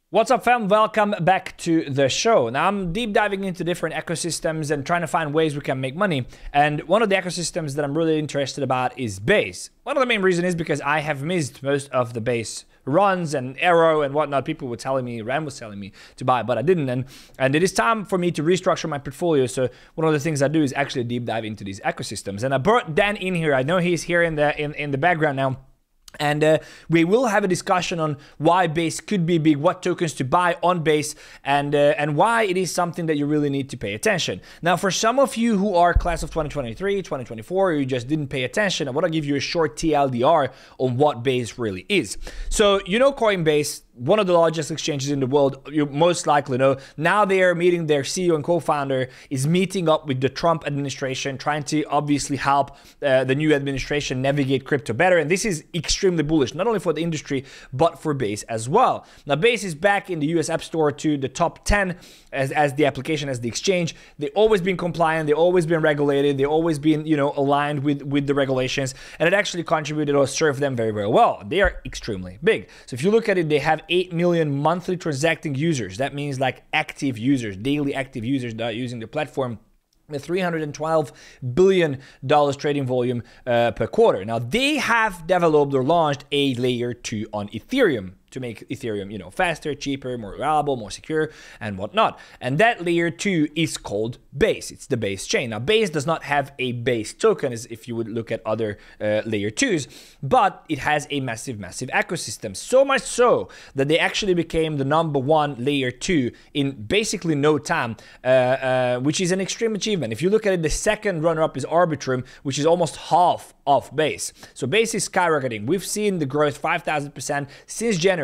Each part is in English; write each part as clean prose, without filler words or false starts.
What's up, fam? Welcome back to the show. Now, I'm deep diving into different ecosystems and trying to find ways we can make money. And one of the ecosystems that I'm really interested about is Base. One of the main reasons is because I have missed most of the Base runs and Arrow and whatnot. People were telling me, Ram was telling me to buy, but I didn't. And it is time for me to restructure my portfolio. So one of the things I do is actually deep dive into these ecosystems. And I brought Dan in here. I know he's here in the background now. And we will have a discussion on why Base could be big, what tokens to buy on Base, and why it is something that you really need to pay attention. Now, for some of you who are class of 2023, 2024, or you just didn't pay attention, I want to give you a short TLDR on what Base really is. So, you know Coinbase, one of the largest exchanges in the world, you most likely know. Now they are meeting, their CEO and co-founder is meeting up with the Trump administration, trying to obviously help the new administration navigate crypto better. And this is extremely bullish, not only for the industry, but for Base as well. Now, Base is back in the US App Store to the top 10 as the application, as the exchange. They've always been compliant, they've always been regulated, they've always been, aligned with the regulations, and it actually contributed or served them very, very well. They are extremely big. So if you look at it, they have 8 million monthly transacting users. That means like active users, daily active users that are using the platform. With $312 billion trading volume per quarter. Now, they have developed or launched a layer 2 on Ethereum to make Ethereum, faster, cheaper, more reliable, more secure, and whatnot. And that layer 2 is called Base. It's the Base chain. Now, Base does not have a Base token, as if you would look at other layer 2s, but it has a massive, massive ecosystem. So much so that they actually became the #1 layer 2 in basically no time, which is an extreme achievement. If you look at it, the second runner-up is Arbitrum, which is almost half of Base. So Base is skyrocketing. We've seen the growth 5,000% since January.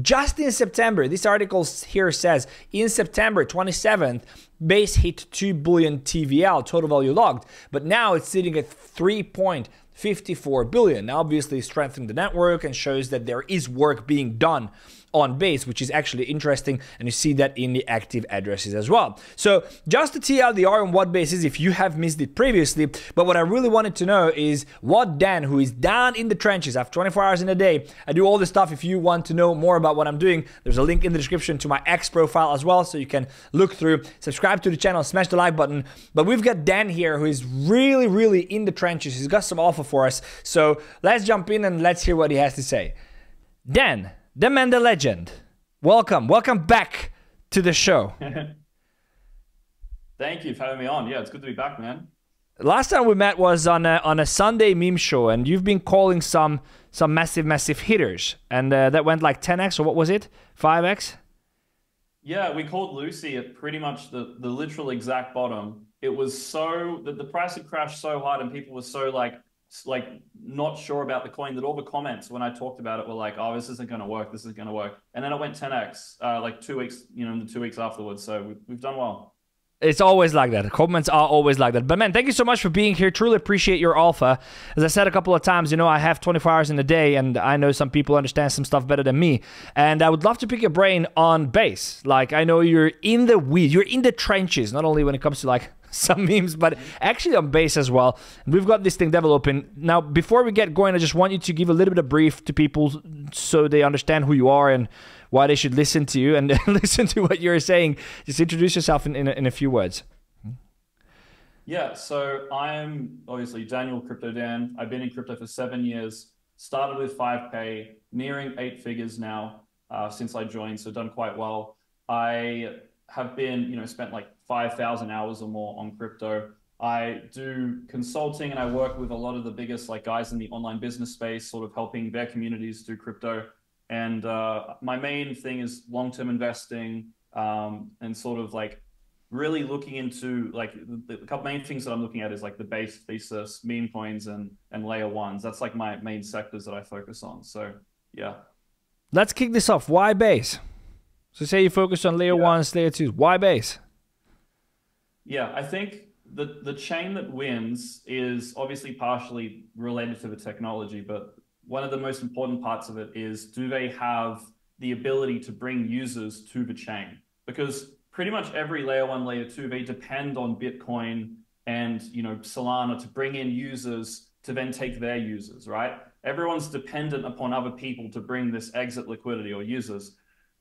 Just in September, this article here says, in September 27th, Base hit 2 billion TVL, total value logged, but now it's sitting at 3.54 billion. Now, obviously, strengthening the network and shows that there is work being done on Base, which is actually interesting, and you see that in the active addresses as well. So just a TLDR on what Base is if you have missed it previously, but what I really wanted to know is what Dan, who is down in the trenches, I have 24 hours in a day, I do all this stuff. If you want to know more about what I'm doing, there's a link in the description to my X profile as well, so you can look through, subscribe to the channel, smash the like button. But we've got Dan here who is really, really in the trenches. He's got some offer for us. So let's jump in and let's hear what he has to say. Dan, the man, the legend. Welcome back to the show. Thank you for having me on. Yeah, it's good to be back, man. Last time we met was on a Sunday meme show, and you've been calling some massive hitters, and that went like 10x, or what was it? 5x? Yeah, we called Lucy at pretty much the literal exact bottom. It was so that the price had crashed so hard, and people were so like not sure about the coin that all the comments when I talked about it were like, oh, this isn't going to work, this isn't going to work. And then it went 10x like 2 weeks, in the 2 weeks afterwards. So we've done well. It's always like that. Comments are always like that. But man, thank you so much for being here. Truly appreciate your alpha. As I said a couple of times, I have 24 hours in a day, and I know some people understand some stuff better than me. And I would love to pick your brain on Base. Like, I know you're in the weeds, you're in the trenches, not only when it comes to like some memes, but actually on Base as well. We've got this thing developing. Now, before we get going, I just want you to give a little bit of brief to people so they understand who you are and why they should listen to you and listen to what you're saying. Just introduce yourself in a few words. Yeah, so I'm obviously Daniel Crypto Dan. I've been in crypto for 7 years, started with 5K, nearing 8 figures now since I joined, so done quite well. I have been, spent like 5,000 hours or more on crypto. I do consulting and I work with a lot of the biggest guys in the online business space, sort of helping their communities do crypto. And my main thing is long-term investing and sort of really looking into the couple main things that I'm looking at is the Base thesis, meme coins, and layer ones. That's like my main sectors that I focus on. So yeah. Let's kick this off. Why Base? So say you focus on layer ones, layer twos. Why Base? Yeah, I think the chain that wins is obviously partially related to the technology, but one of the most important parts of it is, do they have the ability to bring users to the chain? Because pretty much every layer 1, layer 2, they depend on Bitcoin and Solana to bring in users to then take their users, right? Everyone's dependent upon other people to bring this exit liquidity or users.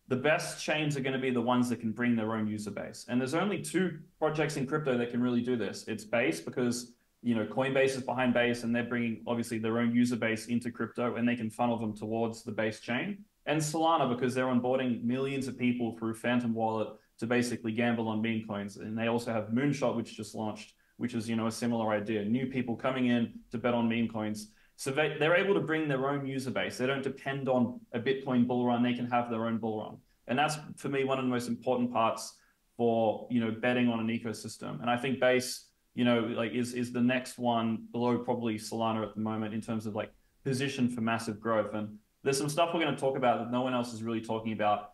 the best chains are going to be the ones that can bring their own user base. And there's only two projects in crypto that can really do this. It's Base, because Coinbase is behind Base, and they're bringing obviously their own user base into crypto, and they can funnel them towards the Base chain. And Solana, because they're onboarding millions of people through Phantom Wallet to basically gamble on meme coins. And they also have Moonshot, which just launched, which is a similar idea. New people coming in to bet on meme coins. So they're able to bring their own user base. They don't depend on a Bitcoin bull run. They can have their own bull run. And that's, for me, one of the most important parts for, betting on an ecosystem. And I think Base, is the next one below probably Solana at the moment in terms of position for massive growth. And there's some stuff we're going to talk about that no one else is really talking about.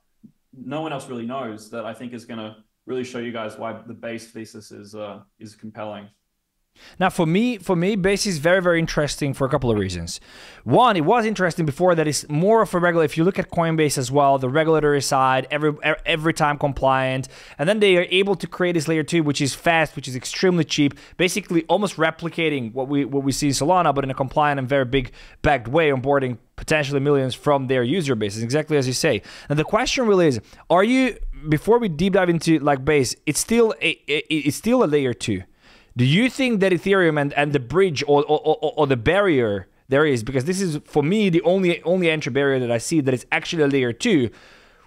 No one else really knows, that I think is going to really show you guys why the Base thesis is compelling. Now, for me, Base is very, very interesting for a couple of reasons. One, it was interesting before that it's more of a regular. If you look at Coinbase as well, the regulatory side, every time compliant, and then they are able to create this layer 2, which is fast, which is extremely cheap, basically almost replicating what we see in Solana, but in a compliant and very big backed way, onboarding potentially millions from their user base, exactly as you say. And the question really is, before we deep dive into Base, it's still a layer 2. Do you think that Ethereum and the bridge or the barrier there is, because this is, for me, the only entry barrier that I see that is actually a layer 2,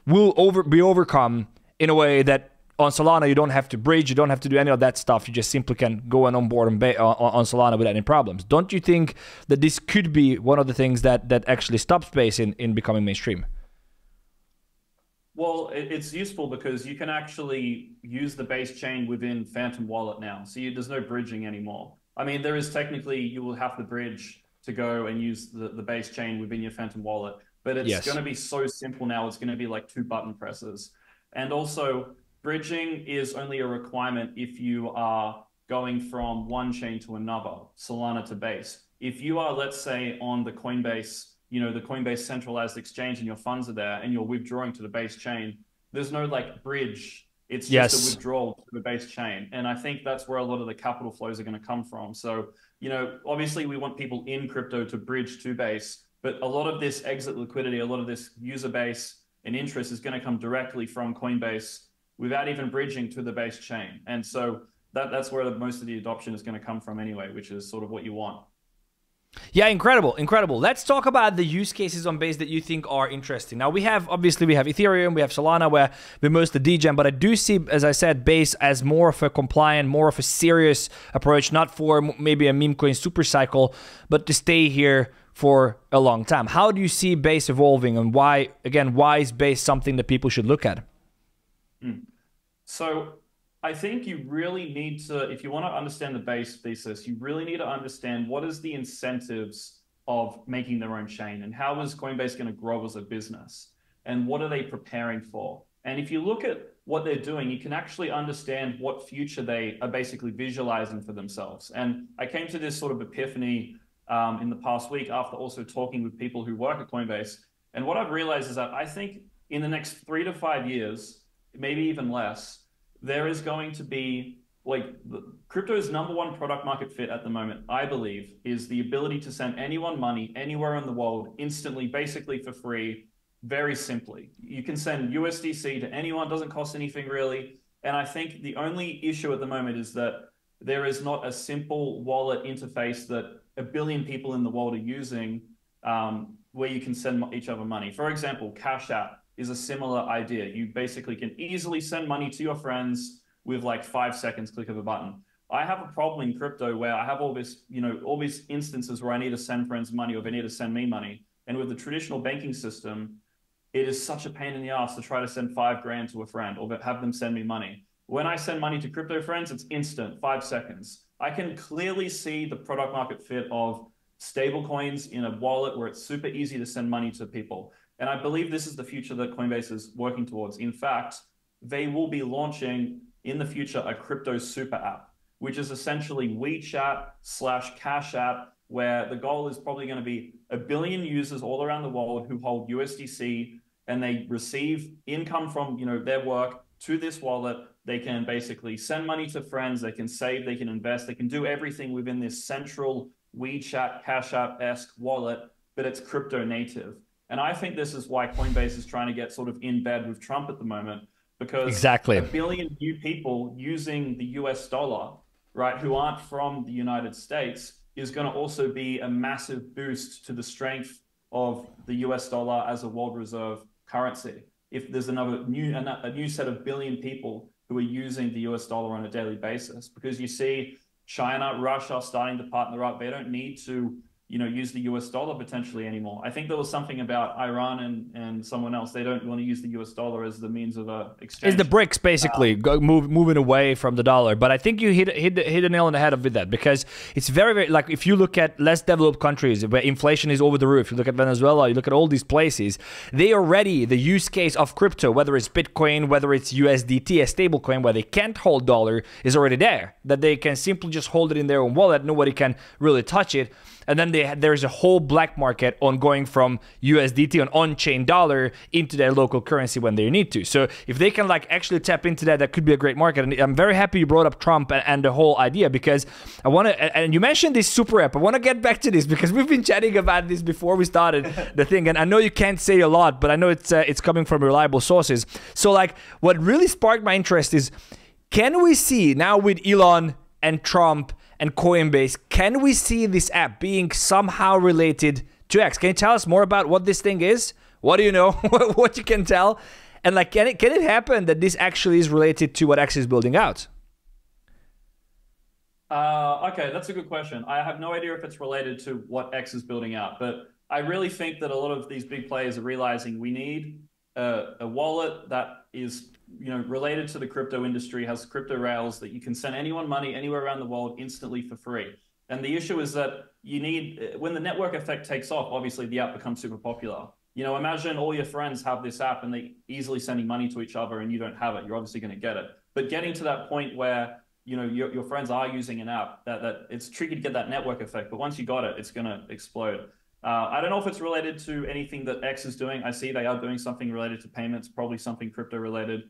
will be overcome in a way that on Solana you don't have to bridge, you don't have to do any of that stuff, you just simply can go and onboard on Solana without any problems. Don't you think that this could be one of the things that actually stops Base in becoming mainstream? Well, it's useful because you can actually use the Base chain within Phantom Wallet now. So there's no bridging anymore. I mean, there is technically, you will have to bridge to go and use the Base chain within your Phantom Wallet. But it's going to be so simple now. It's going to be like 2 button presses. And also, bridging is only a requirement if you are going from one chain to another, Solana to Base. If you are, let's say, on the Coinbase, the Coinbase centralized exchange, and your funds are there and you're withdrawing to the Base chain, there's no bridge. It's just a withdrawal to the Base chain. And I think that's where a lot of the capital flows are going to come from. So, obviously we want people in crypto to bridge to Base, but a lot of this exit liquidity, a lot of this user base and interest is going to come directly from Coinbase without even bridging to the Base chain. And so that's where most of the adoption is going to come from anyway, which is sort of what you want. Yeah, incredible. Let's talk about the use cases on Base that you think are interesting. Now, we have Ethereum, we have Solana, where we're most the degen, but I do see, as I said, Base as more of a compliant, more of a serious approach, not for maybe a meme coin super cycle, but to stay here for a long time. How do you see Base evolving, and why is Base something that people should look at? So I think you really need to, if you want to understand the Base thesis, you really need to understand what is the incentives of making their own chain, and how is Coinbase going to grow as a business, and what are they preparing for? And if you look at what they're doing, you can actually understand what future they are basically visualizing for themselves. And I came to this sort of epiphany in the past week after also talking with people who work at Coinbase. And what I've realized is that I think in the next 3 to 5 years, maybe even less, there is going to be, crypto's #1 product market fit at the moment, I believe, is the ability to send anyone money anywhere in the world instantly, basically for free, very simply. You can send USDC to anyone, doesn't cost anything really. And I think the only issue at the moment is that there is not a simple wallet interface that 1 billion people in the world are using, where you can send each other money. For example, Cash App is a similar idea. You basically can easily send money to your friends with 5 seconds, click of a button. I have a problem in crypto where I have all these instances where I need to send friends money, or they need to send me money. And with the traditional banking system, it is such a pain in the ass to try to send 5 grand to a friend or have them send me money. When I send money to crypto friends, it's instant, 5 seconds. I can clearly see the product market fit of stable coins in a wallet where it's super easy to send money to people. And I believe this is the future that Coinbase is working towards. In fact, they will be launching in the future a crypto super app, which is essentially WeChat/Cash App, where the goal is probably going to be 1 billion users all around the world who hold USDC, and they receive income from their work to this wallet. They can basically send money to friends, they can save, they can invest, they can do everything within this central WeChat Cash App-esque wallet, but it's crypto native. And I think this is why Coinbase is trying to get sort of in bed with Trump at the moment, because exactly. a billion new people using the US dollar, right, who aren't from the United States, is going to also be a massive boost to the strength of the US dollar as a world reserve currency. If there's a new set of billion people who are using the US dollar on a daily basis, because you see China, Russia starting to partner up. They don't need to, use the US dollar potentially anymore. I think there was something about Iran and someone else. They don't want to use the US dollar as the means of exchange. It's the BRICS basically moving away from the dollar. But I think you hit the nail on the head with that, because it's very, very, like, if you look at less developed countries where inflation is over the roof, you look at Venezuela, you look at all these places, they already, the use case of crypto, whether it's Bitcoin, whether it's USDT, a stable coin where they can't hold dollar, is already there. That they can simply just hold it in their own wallet. Nobody can really touch it. And then there's a whole black market on going from USDT, an on-chain dollar, into their local currency when they need to. So if they can actually tap into that, that could be a great market. And I'm very happy you brought up Trump and the whole idea, because I want to, and you mentioned this super app. I want to get back to this because we've been chatting about this before we started the thing. And I know you can't say a lot, but I know it's coming from reliable sources. So what really sparked my interest is, can we see now with Elon and Trump and Coinbase, can we see this app being somehow related to X? Can you tell us more about what this thing is? What do you know? What you can tell? And can it happen that this actually is related to what X is building out? Okay, that's a good question. I have no idea if it's related to what X is building out, but I really think that a lot of these big players are realizing we need a wallet that is related to the crypto industry, has crypto rails that you can send anyone money anywhere around the world instantly for free. And the issue is that you need, when the network effect takes off, obviously the app becomes super popular. Imagine all your friends have this app and they easily sending money to each other and you don't have it. You're obviously going to get it. But getting to that point where your friends are using an app, that it's tricky to get that network effect. But once you got it, it's going to explode. I don't know if it's related to anything that X is doing. I see they are doing something related to payments, probably something crypto related.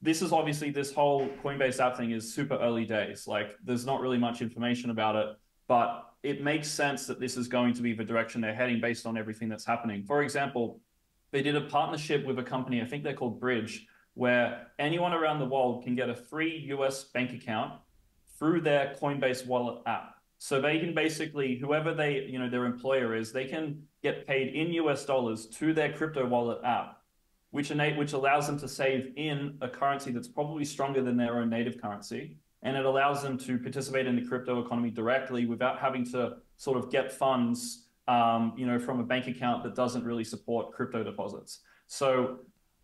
This is obviously, this whole Coinbase app thing is super early days. There's not really much information about it, but it makes sense that this is going to be the direction they're heading based on everything that's happening. For example, they did a partnership with a company, I think they're called Bridge, where anyone around the world can get a free US bank account through their Coinbase wallet app. So they can basically, whoever their employer is, they can get paid in US dollars to their crypto wallet app, which allows them to save in a currency that's probably stronger than their own native currency. And it allows them to participate in the crypto economy directly without having to sort of get funds, from a bank account that doesn't really support crypto deposits. So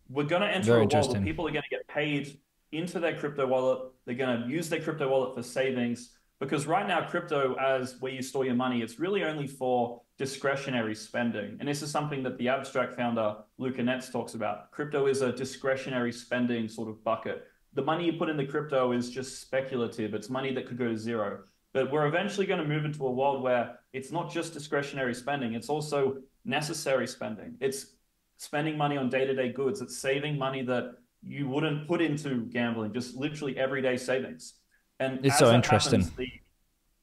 we're going to enter a world where people are going to get paid into their crypto wallet. They're going to use their crypto wallet for savings, because right now crypto, as where you store your money, it's really only for discretionary spending. And this is something that the Abstract founder, Luca Netz, talks about. Crypto is a discretionary spending sort of bucket. The money you put in the crypto is just speculative. It's money that could go to zero. But we're eventually going to move into a world where it's not just discretionary spending, it's also necessary spending. It's spending money on day-to-day goods. It's saving money that you wouldn't put into gambling, just literally everyday savings. And it's so interesting. Happens,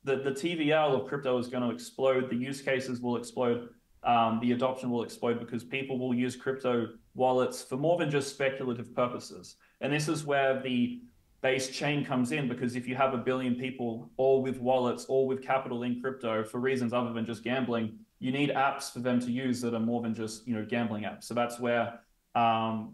the TVL of crypto is going to explode. The use cases will explode. The adoption will explode, because people will use crypto wallets for more than just speculative purposes. And this is where the base chain comes in, because if you have a billion people all with wallets, all with capital in crypto for reasons other than just gambling, you need apps for them to use that are more than just gambling apps. So that's where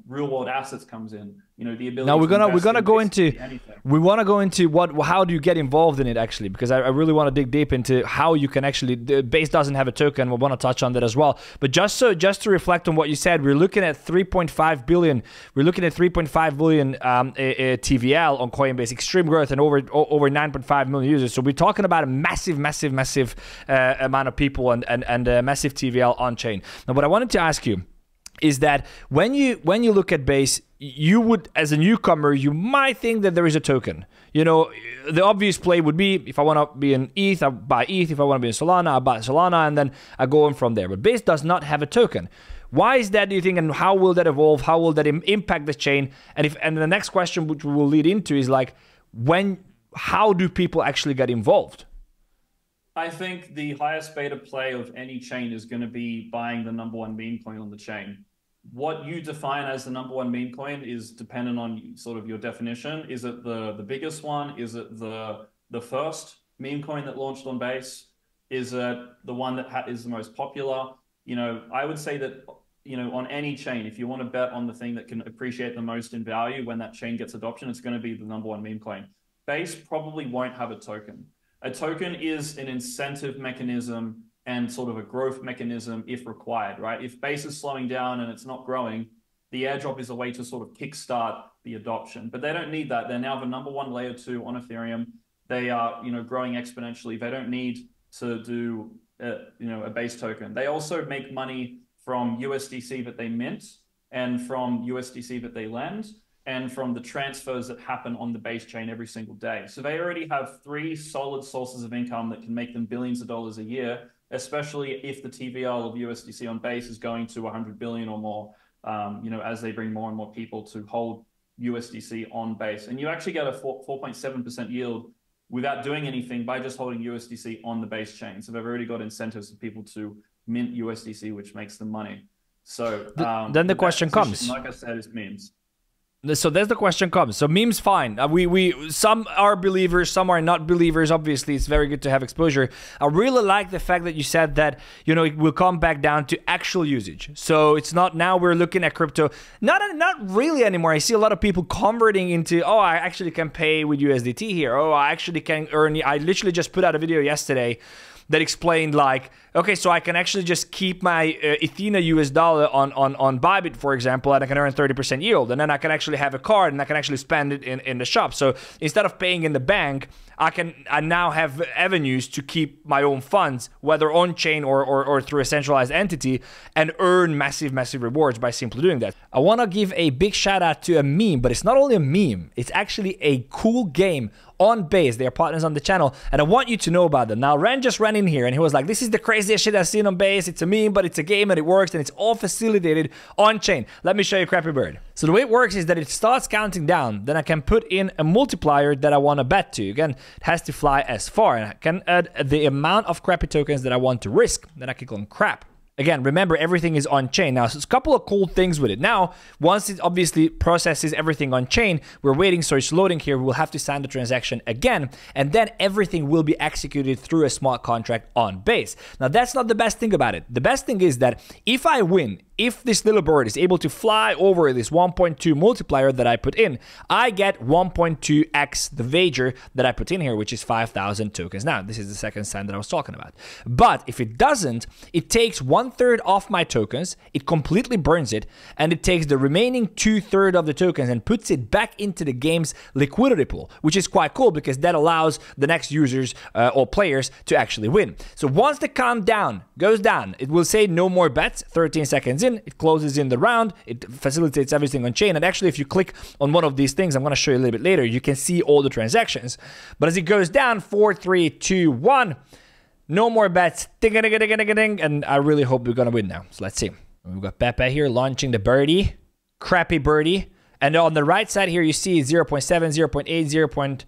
real world assets comes in. The ability. Now we're gonna go into anything. We want to go into how do you get involved in it actually, because I really want to dig deep into how you can actually. The Base doesn't have a token. We want to touch on that as well. But just to reflect on what you said, we're looking at 3.5 billion. We're looking at 3.5 billion TVL on Coinbase, extreme growth, and over 9.5 million users. So we're talking about a massive amount of people and a massive TVL on chain. Now, what I wanted to ask you is that when you look at Base, you would, as a newcomer, you might think that there is a token. The obvious play would be, if I want to be in ETH, I buy ETH. If I want to be in Solana, I buy Solana, and then I go on from there. But Base does not have a token. Why is that, do you think, and how will that evolve? How will that impact the chain? And the next question, which we will lead into, is how do people actually get involved? I think the highest beta play of any chain is going to be buying the #1 meme coin on the chain. What you define as the #1 meme coin is dependent on sort of your definition. Is it the biggest one? Is it the first meme coin that launched on Base? Is it the one that is the most popular? You know, I would say that, you know, on any chain, if you want to bet on the thing that can appreciate the most in value when that chain gets adoption, it's going to be the #1 meme coin. Base probably won't have a token. A token is an incentive mechanism and sort of a growth mechanism if required, right? If Base is slowing down and it's not growing, the airdrop is a way to sort of kickstart the adoption. But they don't need that. They're now the #1 layer 2 on Ethereum. They are, you know, growing exponentially. They don't need to do, you know, a Base token. They also make money from USDC that they mint and from USDC that they lend and from the transfers that happen on the Base chain every single day. So they already have 3 solid sources of income that can make them billions of dollars a year, especially if the TVL of USDC on Base is going to 100 billion or more, you know, as they bring more and more people to hold USDC on Base. And you actually get a 4.7% yield without doing anything by just holding USDC on the Base chain. So they've already got incentives for people to mint USDC, which makes them money. So then the question comes, like I said, is memes. So there's the question comes. So memes, fine. Some are believers, some are not believers. Obviously, it's very good to have exposure. I really like the fact that you said that, you know, it will come back down to actual usage. So it's not now we're looking at crypto, not really anymore. I see a lot of people converting into, oh, I actually can pay with USDT here. Oh, I actually can earn. I literally just put out a video yesterday that explained like, okay, so I can actually just keep my Ethena US dollar on Bybit, for example, and I can earn 30% yield. And then I can actually have a card and I can actually spend it in the shop. So instead of paying in the bank, I now have avenues to keep my own funds, whether on chain or through a centralized entity, and earn massive rewards by simply doing that. I want to give a big shout out to a meme, but it's not only a meme, it's actually a cool game on Base. They are partners on the channel, and I want you to know about them. Now, Ren just ran in here and he was like, this is the craziest shit I've seen on Base. It's a meme, but it's a game and it works, and it's all facilitated on chain. Let me show you Crappy Bird. So the way it works is that it starts counting down, then I can put in a multiplier that I want to bet to. Again, it has to fly as far, and I can add the amount of Crappy tokens that I want to risk. Then I click on Crap. Again, remember, everything is on chain. Now, so there's a couple of cool things with it. Now, once it obviously processes everything on chain, we're waiting, so it's loading here. We'll have to sign the transaction again, and then everything will be executed through a smart contract on Base. Now, that's not the best thing about it. The best thing is that if I win, if this little bird is able to fly over this 1.2 multiplier that I put in, I get 1.2x the wager that I put in here, which is 5,000 tokens. Now, this is the second sign that I was talking about. But if it doesn't, it takes 1/3 off my tokens, it completely burns it, and it takes the remaining 2/3 of the tokens and puts it back into the game's liquidity pool, which is quite cool because that allows the next users or players to actually win. So once the countdown goes down, it will say no more bets, 13 seconds in, it closes in the round, it facilitates everything on chain. And actually, if you click on one of these things, I'm going to show you a little bit later, you can see all the transactions. But as it goes down, 4, 3, 2, 1, no more bets, ding, ding, ding, ding, ding, and I really hope we're going to win now. So let's see. We've got Pepe here launching the birdie, Crappy Birdie. And on the right side here, you see 0.7, 0.8, 0.1,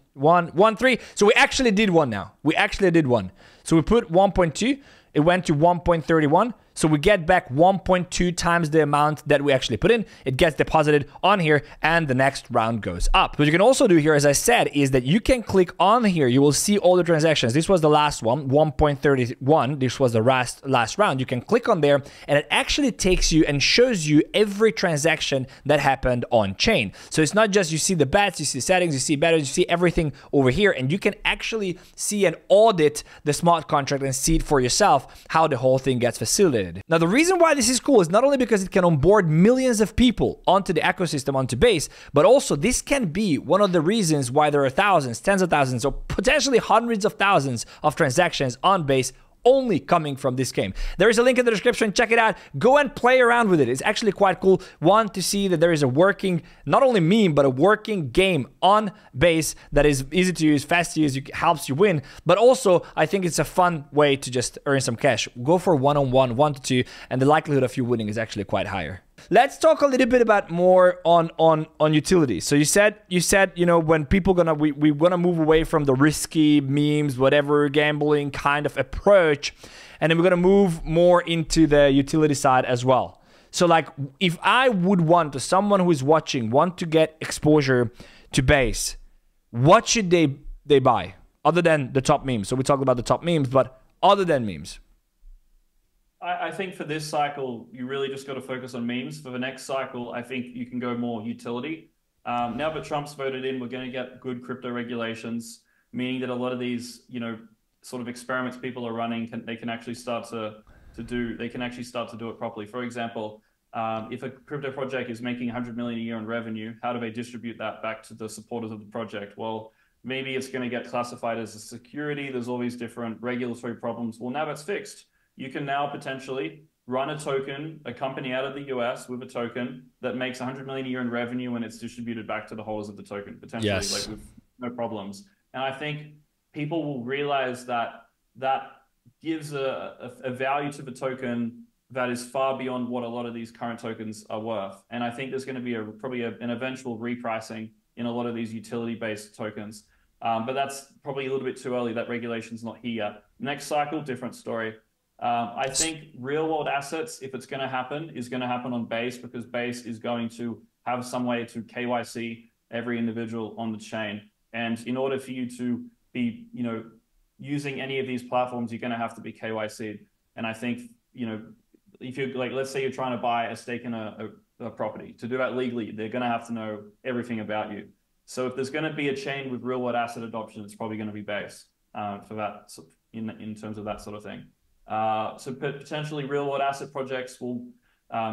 1.3. So we actually did one now. We actually did one. So we put 1.2. It went to 1.31. So we get back 1.2 times the amount that we actually put in. It gets deposited on here, and the next round goes up. What you can also do here, as I said, is that you can click on here. You will see all the transactions. This was the last one, 1.31. This was the last round. You can click on there, and it actually takes you and shows you every transaction that happened on chain. So it's not just you see the bets, you see settings, you see bettors, you see everything over here, and you can actually see and audit the smart contract and see it for yourself how the whole thing gets facilitated. Now, the reason why this is cool is not only because it can onboard millions of people onto the ecosystem, onto Base, but also this can be one of the reasons why there are thousands, tens of thousands, or potentially hundreds of thousands of transactions on Base only coming from this game. There is a link in the description. Check it out. Go and play around with it. It's actually quite cool. One, to see that there is a working, not only meme, but a working game on Base that is easy to use, fast to use, helps you win. But also, I think it's a fun way to just earn some cash. Go for one-on-one, 1 to 2, and the likelihood of you winning is actually quite higher. Let's talk a little bit about more on utility. So you said when people we're gonna move away from the risky memes, whatever gambling kind of approach, and then we're gonna move more into the utility side as well. So like if I would want, someone who is watching want to get exposure to Base, what should they buy other than the top memes? So we talked about the top memes, but other than memes. I think for this cycle, you really just got to focus on memes. For the next cycle, I think you can go more utility. Now that Trump's voted in, we're going to get good crypto regulations, meaning that a lot of these, sort of experiments people are running, they can actually start to do it properly. For example, if a crypto project is making 100 million a year in revenue, how do they distribute that back to the supporters of the project? Well, maybe it's going to get classified as a security. There's all these different regulatory problems. Well, now that's fixed. You can now potentially run a token, a company out of the US with a token that makes 100 million a year in revenue, and it's distributed back to the holders of the token, potentially, yes, like with no problems. And I think people will realize that that gives a value to the token that is far beyond what a lot of these current tokens are worth. And I think there's going to be probably an eventual repricing in a lot of these utility-based tokens. But that's probably a little bit too early. That regulation's not here yet. Next cycle, different story. I think real world assets, if it's going to happen, is going to happen on Base, because Base is going to have some way to KYC every individual on the chain. And in order for you to be, using any of these platforms, you're going to have to be KYC'd. And I think, if you let's say you're trying to buy a stake in a property, to do that legally, they're going to have to know everything about you. So if there's going to be a chain with real world asset adoption, it's probably going to be Base for that, in terms of that sort of thing. So potentially real world asset projects will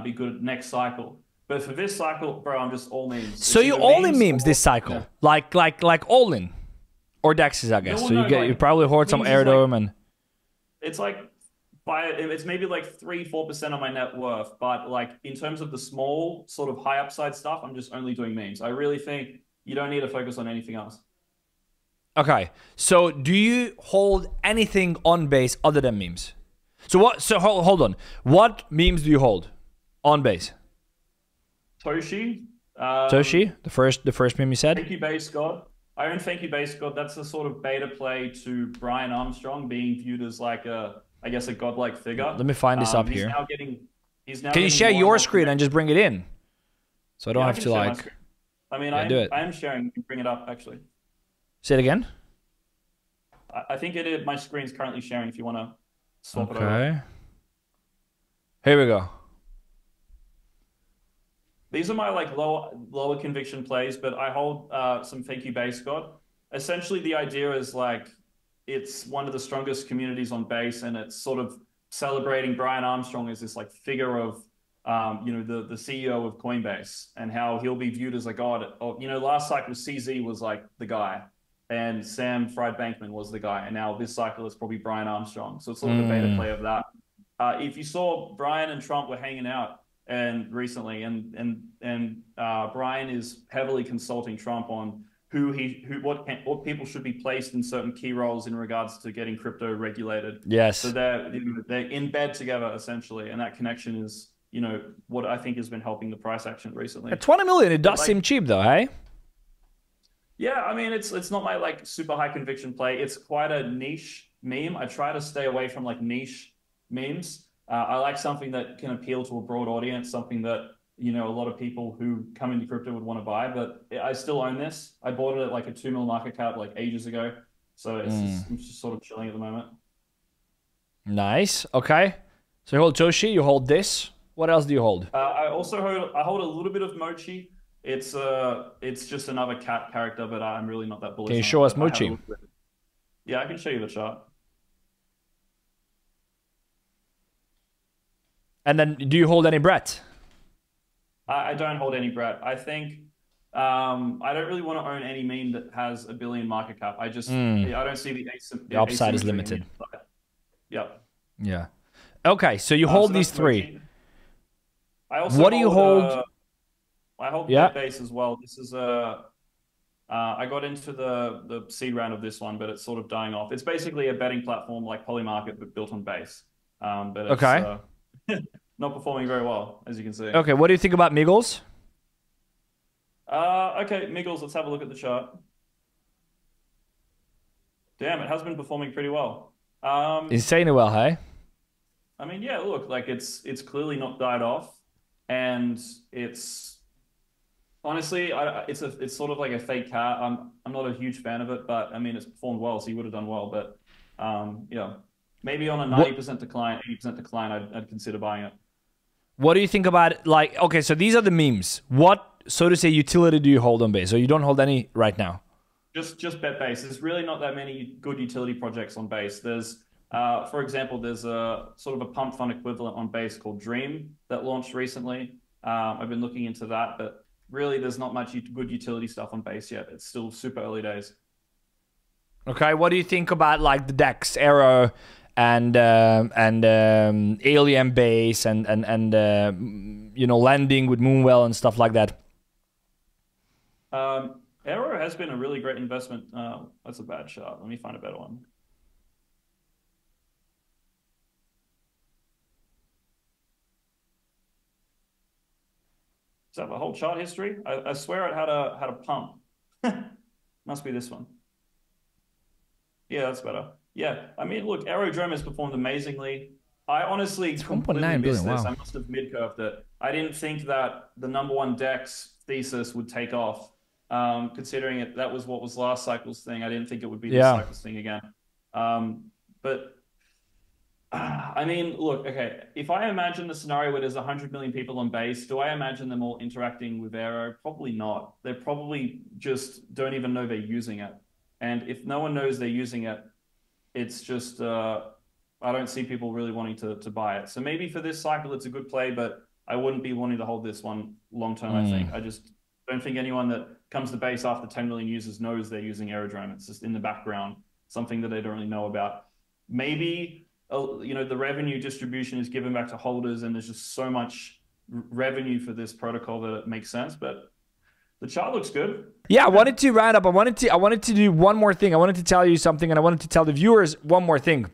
be good next cycle. But for this cycle, bro, I'm just all memes. So you all in memes this cycle, yeah. like all in, or DEXs, I guess. No, so you probably hoard some Airdome and. It's it's maybe like 3-4% of my net worth, but like in terms of the small sort of high upside stuff, I'm just only doing memes. I really think you don't need to focus on anything else. Okay, so do you hold anything on Base other than memes? So hold on. What memes do you hold on Base? Toshi. Toshi, the first meme you said. Thank you, Base God. I own Thank You, Base God. That's a sort of beta play to Brian Armstrong being viewed as like a godlike figure. Let me find this up here. He's now Can you share your screen and just bring it in? So I don't have to like. I mean, I am sharing. You can bring it up actually. Say it again. I think my screen's currently sharing if you want to swap it over. Okay. Here we go. These are my like lower conviction plays, but I hold some Thank You, Base God. Essentially, the idea is like it's one of the strongest communities on Base, and it's sort of celebrating Brian Armstrong as this like figure of the CEO of Coinbase, and how he'll be viewed as a god. Last cycle CZ was like the guy, and Sam Fried-Bankman was the guy, and now this cycle is probably Brian Armstrong. So it's sort of a beta play of that. If you saw, Brian and Trump were hanging out recently, and Brian is heavily consulting Trump on what people should be placed in certain key roles in regards to getting crypto regulated. Yes. So they're in bed together essentially, and that connection is what I think has been helping the price action recently. At 20 million, it does seem cheap though, hey? Yeah, I mean it's not my like super high conviction play. It's quite a niche meme. I try to stay away from like niche memes. I like something that can appeal to a broad audience, something that a lot of people who come into crypto would want to buy. But I still own this. I bought it at like a 2 mil market cap like ages ago, so I'm just sort of chilling at the moment. Nice. Okay. So you hold Toshi. You hold this. What else do you hold? I hold a little bit of Mochi. It's just another cat character, but I'm really not that bullish. Can you show us Mochi? Yeah, I can show you the chart. And then, do you hold any Brett? I don't hold any Brett. I think I don't really want to own any meme that has a billion market cap. I don't see the upside is limited. Yep. Yeah. Okay, so you hold these three. I also what do you hold? I hold Base as well. This is I got into the seed round of this one, but it's sort of dying off. It's basically a betting platform like Polymarket, but built on Base. But it's, okay. not performing very well, as you can see. Okay, what do you think about Miggles? Okay, Miggles, let's have a look at the chart. Damn, it has been performing pretty well. Insanely well, hey? I mean, yeah, look, like it's clearly not died off, and it's honestly, it's sort of like a fake cat. I'm not a huge fan of it, but I mean, it's performed well, so you would have done well. But yeah, maybe on a 90% decline, 80% decline, I'd consider buying it. What do you think about, like, okay, so these are the memes. What, so to say, utility do you hold on Base? Or you don't hold any right now? Just bet Base. There's really not that many good utility projects on Base. There's, for example, there's a sort of a pump fund equivalent on Base called Dream that launched recently. I've been looking into that, but really there's not much good utility stuff on Base yet. It's still super early days. Okay, what do you think about like the DEX, Arrow, and Alien Base, and you know, landing with Moonwell and stuff like that? Arrow has been a really great investment. That's a bad chart. Let me find a better one. Does that have a whole chart history? I swear it had a pump. Must be this one. Yeah, that's better. Yeah, I mean, look, Aerodrome has performed amazingly. I honestly completely missed this. Wow. I must have mid-curved it. I didn't think that the #1 DEX thesis would take off. Considering that was what was last cycle's thing. I didn't think it would be this cycle's thing again. But I mean, look, okay, if I imagine the scenario where there's 100 million people on Base, do I imagine them all interacting with Aero? Probably not. They probably just don't even know they're using it. And if no one knows they're using it, it's just, I don't see people really wanting to buy it. So maybe for this cycle, it's a good play, but I wouldn't be wanting to hold this one long-term, I think. I just don't think anyone that comes to Base after 10 million users knows they're using Aerodrome. It's just in the background, something that they don't really know about. Maybe, you know, the revenue distribution is given back to holders and there's just so much revenue for this protocol that it makes sense, but the chart looks good. Yeah, I wanted to round up. I wanted to do one more thing. I wanted to tell you something, and I wanted to tell the viewers one more thing.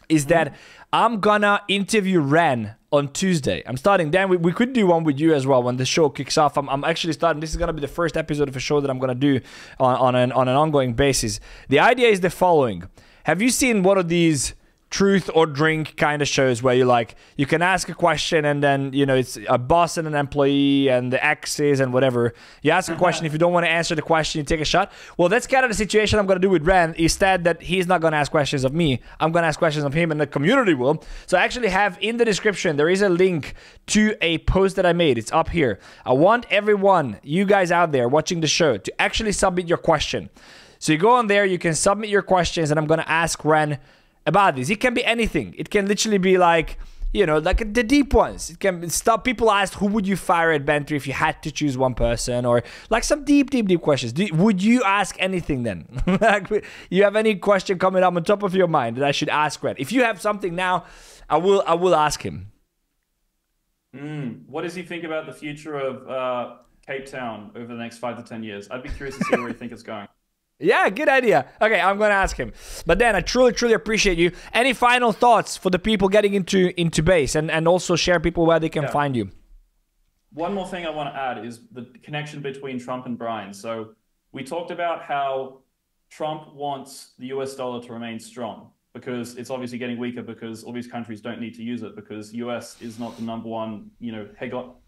Is that I'm gonna interview Ren on Tuesday. I'm starting. Dan, we could do one with you as well when the show kicks off. I'm actually starting. This is gonna be the first episode of a show that I'm gonna do on an ongoing basis. The idea is the following. Have you seen one of these truth or drink kind of shows where you can ask a question and then, you know, it's a boss and an employee and the exes and whatever. You ask a question. If you don't want to answer the question, you take a shot. Well, that's kind of the situation I'm going to do with Ren. Instead, that he's not going to ask questions of me. I'm going to ask questions of him and the community will. So I actually have in the description, there is a link to a post that I made. It's up here. I want everyone, you guys out there watching the show, to actually submit your question. So you go on there, you can submit your questions, and I'm going to ask Ren about this. It can be anything. It can literally be like, you know, like the deep ones. It can stop. People asked, who would you fire at Bantry if you had to choose one person, or like some deep questions. Would you ask anything then? Like, you have any question coming up on top of your mind that I should ask Ren? If you have something now, I will ask him. What does he think about the future of Cape Town over the next 5 to 10 years? I'd be curious to see where you think it's going. Yeah, good idea. Okay, I'm going to ask him. But Dan, I truly appreciate you. Any final thoughts for the people getting into Base, and also share people where they can find you? One more thing I want to add is the connection between Trump and Brian. So we talked about how Trump wants the US dollar to remain strong because it's obviously getting weaker because all these countries don't need to use it because US is not the #1, you know,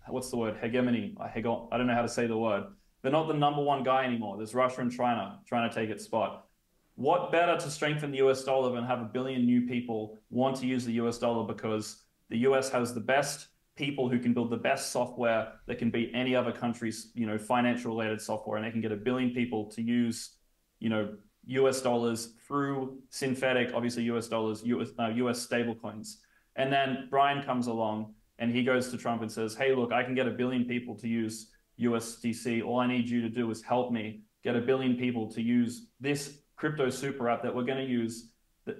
what's the word? Hegemony. I don't know how to say the word. They're not the #1 guy anymore. There's Russia and China trying to take its spot. What better to strengthen the US dollar than have 1 billion new people want to use the US dollar because the US has the best people who can build the best software that can beat any other country's, you know, financial related software, and they can get 1 billion people to use, you know, US dollars through synthetic, obviously US dollars, US stable coins. And then Brian comes along and he goes to Trump and says, hey, look, I can get 1 billion people to use USDC. All I need you to do is help me get 1 billion people to use this crypto super app that we're going to use.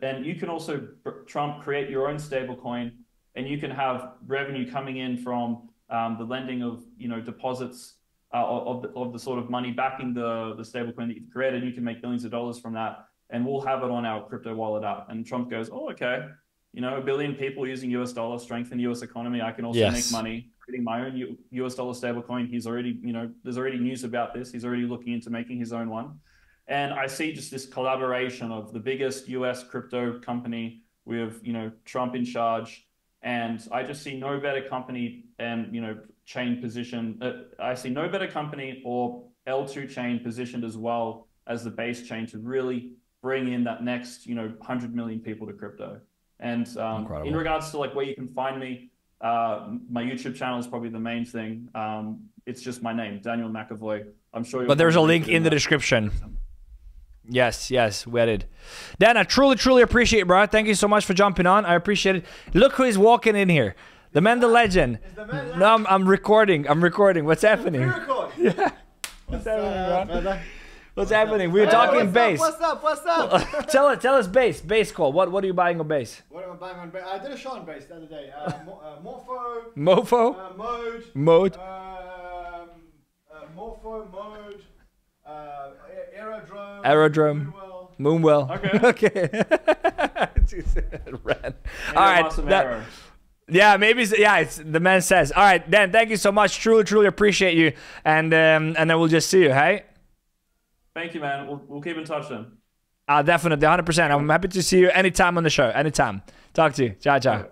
And you can also, Trump, create your own stable coin, and you can have revenue coming in from the lending of, you know, deposits of the sort of money backing the stable coin that you've created. You can make millions of dollars from that, and we'll have it on our crypto wallet app. And Trump goes, oh, okay. you know, 1 billion people using US dollar, strengthen the US economy. I can also make money creating my own US dollar stablecoin. He's already, you know, there's already news about this. He's already looking into making his own one. And I see just this collaboration of the biggest US crypto company with, you know, Trump in charge. And I just see no better company and, you know, chain position. I see no better company or L2 chain positioned as well as the base chain to really bring in that next, you know, 100 million people to crypto. And in regards to like where you can find me, my YouTube channel is probably the main thing. It's just my name, Daniel McAvoy. I'm sure. But there's a link in the description. Yes, we did. Dan, I truly appreciate it, bro. Thank you so much for jumping on. I appreciate it. Look who is walking in here. The man, the legend. No, I'm recording. What's happening? Yeah. What's happening, bro? What's happening? We were talking base. What's up? Tell us base. Base call. What are you buying on base? What am I buying on base? I did a show on base the other day. Morpho. Mofo? Mode. Mode. Morpho, Mode. Aerodrome. Aerodrome. Moonwell. Okay. Ran. All right. Yeah, maybe. Yeah, it's the man says. All right, Dan. Thank you so much. Truly appreciate you. And then we'll just see you. Hey. Thank you, man. We'll keep in touch then. Definitely, 100%. I'm happy to see you anytime on the show. Anytime. Talk to you. Ciao. Okay.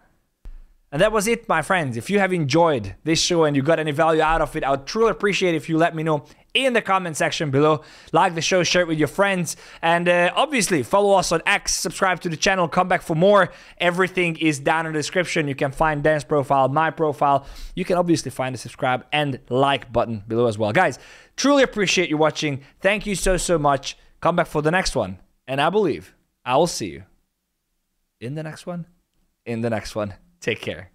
And that was it, my friends. If you have enjoyed this show and you got any value out of it, I would truly appreciate it if you let me know in the comment section below. Like the show, share it with your friends, and obviously follow us on X, subscribe to the channel, come back for more. Everything is down in the description. You can find Dan's profile, my profile. You can obviously find the subscribe and like button below as well. Guys, truly appreciate you watching. Thank you so much. Come back for the next one, and I believe I will see you in the next one. Take care.